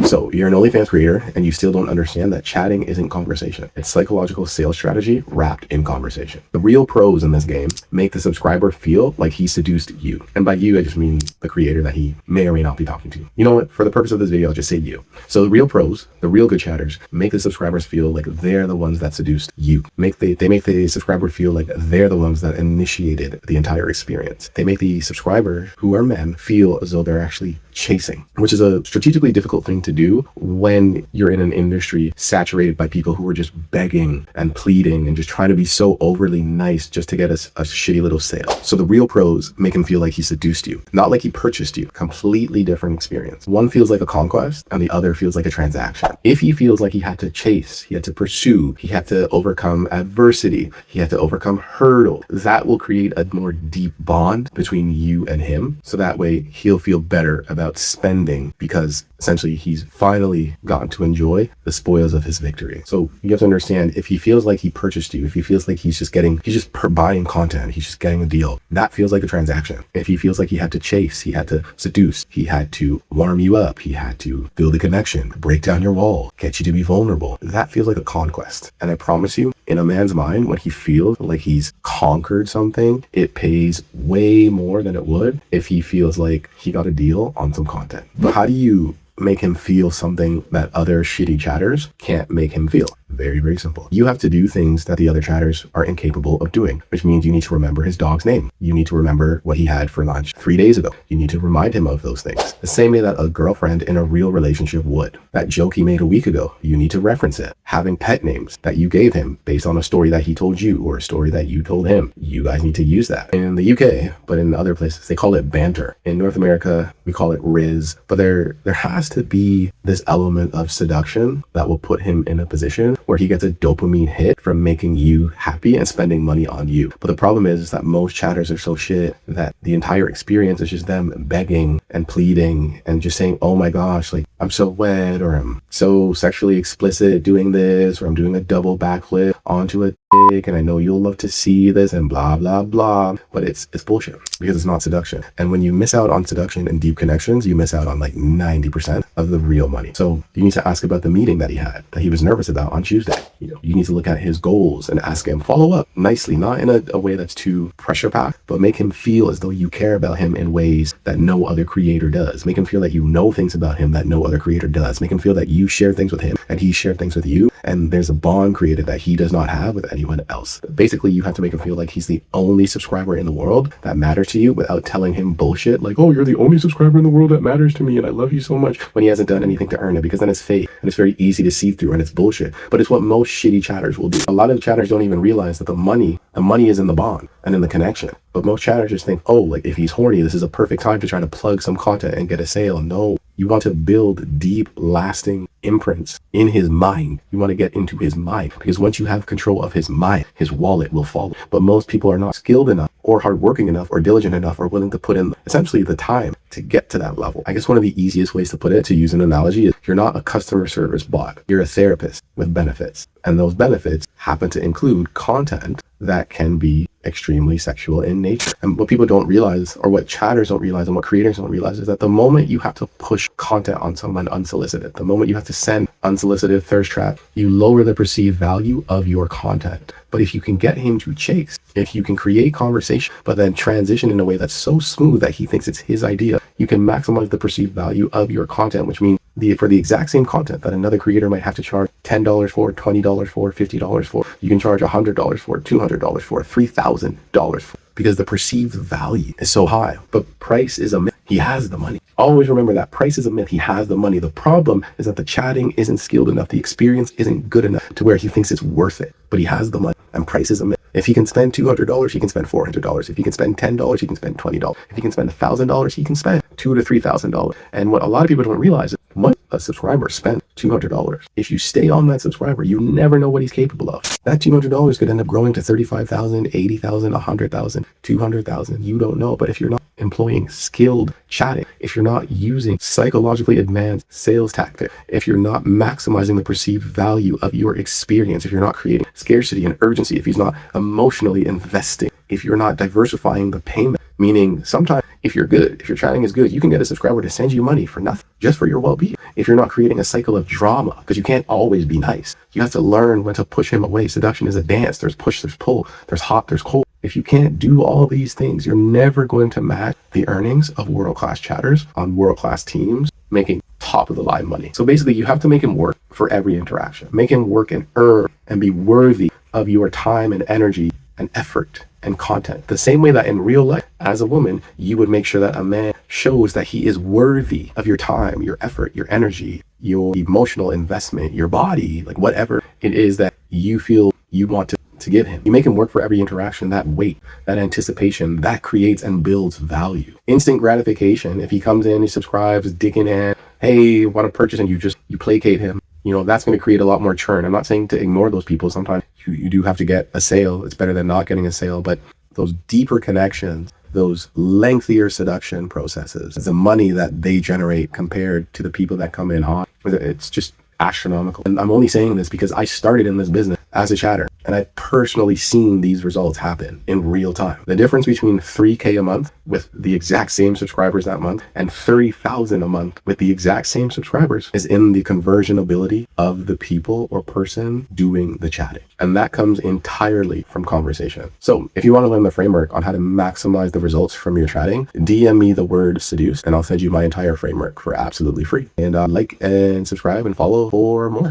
So you're an OnlyFans creator and you still don't understand that chatting isn't conversation. It's psychological sales strategy wrapped in conversation. The real pros in this game make the subscriber feel like he seduced you. And by you, I just mean the creator that he may or may not be talking to. You know what? For the purpose of this video, I'll just say you. So the real pros, the real good chatters, make the subscribers feel like they're the ones that seduced you. They make the subscriber feel like they're the ones that initiated the entire experience. They make the subscriber, who are men, feel as though they're actually chasing, which is a strategically difficult thing to do when you're in an industry saturated by people who are just begging and pleading and just trying to be so overly nice just to get us a shitty little sale. So the real pros make him feel like he seduced you, not like he purchased you. Completely different experience. One feels like a conquest and the other feels like a transaction. If he feels like he had to chase, he had to pursue, he had to overcome adversity, he had to overcome hurdle, that will create a more deep bond between you and him. So that way he'll feel better about spending because essentially he's finally gotten to enjoy the spoils of his victory. So you have to understand, if he feels like he purchased you, if he feels like he's just buying content, he's just getting a deal, that feels like a transaction. If he feels like he had to chase, he had to seduce, he had to warm you up, he had to build a connection, break down your wall, get you to be vulnerable, that feels like a conquest. And I promise you, in a man's mind, when he feels like he's conquered something, it pays way more than it would if he feels like he got a deal on some content. But how do you make him feel something that other shitty chatters can't make him feel? Very, very simple. You have to do things that the other chatters are incapable of doing, which means you need to remember his dog's name. You need to remember what he had for lunch 3 days ago. You need to remind him of those things. The same way that a girlfriend in a real relationship would. That joke he made a week ago, you need to reference it. Having pet names that you gave him based on a story that he told you or a story that you told him, you guys need to use that. In the UK, but in other places, they call it banter. In North America, we call it riz. But there has to be this element of seduction that will put him in a position where he gets a dopamine hit from making you happy and spending money on you. But the problem is that most chatters are so shit that the entire experience is just them begging and pleading and just saying, oh my gosh, like I'm so wet, or I'm so sexually explicit doing this, or I'm doing a double backflip onto a dick and I know you'll love to see this and blah, blah, blah. But it's bullshit because it's not seduction. And when you miss out on seduction and deep connections, you miss out on like 90% of the real money. So you need to ask about the meeting that he was nervous about on Tuesday. You need to look at his goals and ask him, follow up nicely, not in a way that's too pressure packed, but make him feel as though you care about him in ways that no other creator does. Make him feel that you know things about him that no other creator does. Make him feel that you share things with him and he shared things with you, and there's a bond created that he does not have with anyone else. Basically, you have to make him feel like he's the only subscriber in the world that matters to you without telling him bullshit like, oh, you're the only subscriber in the world that matters to me and I love you so much, when he hasn't done anything to earn it, because then it's fake and it's very easy to see through and it's bullshit. But it's what most shitty chatters will do. A lot of chatters don't even realize that the money is in the bond and in the connection. But most chatters just think, oh, like if he's horny, this is a perfect time to try to plug some content and get a sale. No, you want to build deep, lasting imprints in his mind. You want to get into his mind, because once you have control of his mind, his wallet will follow. But most people are not skilled enough or hardworking enough or diligent enough or willing to put in essentially the time to get to that level. I guess one of the easiest ways to put it, to use an analogy, is you're not a customer service bot. You're a therapist with benefits. And those benefits happen to include content that can be extremely sexual in nature. And what people don't realize, or what chatters don't realize and what creators don't realize, is that the moment you have to push content on someone unsolicited, the moment you have to send unsolicited thirst trap, you lower the perceived value of your content. But if you can get him to chase, if you can create conversation, but then transition in a way that's so smooth that he thinks it's his idea, you can maximize the perceived value of your content, which means for the exact same content that another creator might have to charge $10 for, $20 for, $50 for, you can charge $100 for, $200 for, $3,000 for, because the perceived value is so high. But price is a myth. He has the money. Always remember that price is a myth. He has the money. The problem is that the chatting isn't skilled enough. The experience isn't good enough to where he thinks it's worth it. But he has the money, and price is a myth. If he can spend $200, he can spend $400. If he can spend $10, he can spend $20. If he can spend $1,000, he can spend $2,000 to $3,000. And what a lot of people don't realize is what a subscriber spent $200. If you stay on that subscriber, you never know what he's capable of. That $200 could end up growing to $35,000, $80,000, $100,000, $200,000. You don't know. But if you're not employing skilled chatting, if you're not using psychologically advanced sales tactics, if you're not maximizing the perceived value of your experience, if you're not creating scarcity and urgency, if he's not emotionally investing if you're not diversifying the payment. Meaning sometimes if you're good, if your chatting is good, you can get a subscriber to send you money for nothing, just for your well-being. If you're not creating a cycle of drama, because you can't always be nice. You have to learn when to push him away. Seduction is a dance. There's push, there's pull, there's hot, there's cold. If you can't do all these things, you're never going to match the earnings of world-class chatters on world-class teams making top of the line money. So basically you have to make him work for every interaction. Make him work and earn and be worthy of your time and energy and effort and content. The same way that in real life, as a woman, you would make sure that a man shows that he is worthy of your time, your effort, your energy, your emotional investment, your body, like whatever it is that you feel you want to give him. You make him work for every interaction. That weight, that anticipation, that creates and builds value. Instant gratification. If he comes in, he subscribes, dicking in, hey, want to purchase, and you placate him. That's going to create a lot more churn. I'm not saying to ignore those people. Sometimes you do have to get a sale. It's better than not getting a sale, but those deeper connections, those lengthier seduction processes, the money that they generate compared to the people that come in hot, it's just astronomical. And I'm only saying this because I started in this business as a chatter, and I've personally seen these results happen in real time. The difference between 3K a month with the exact same subscribers that month and 30,000 a month with the exact same subscribers is in the conversion ability of the people or person doing the chatting. And that comes entirely from conversation. So if you want to learn the framework on how to maximize the results from your chatting, DM me the word seduce and I'll send you my entire framework for absolutely free. And like and subscribe and follow for more.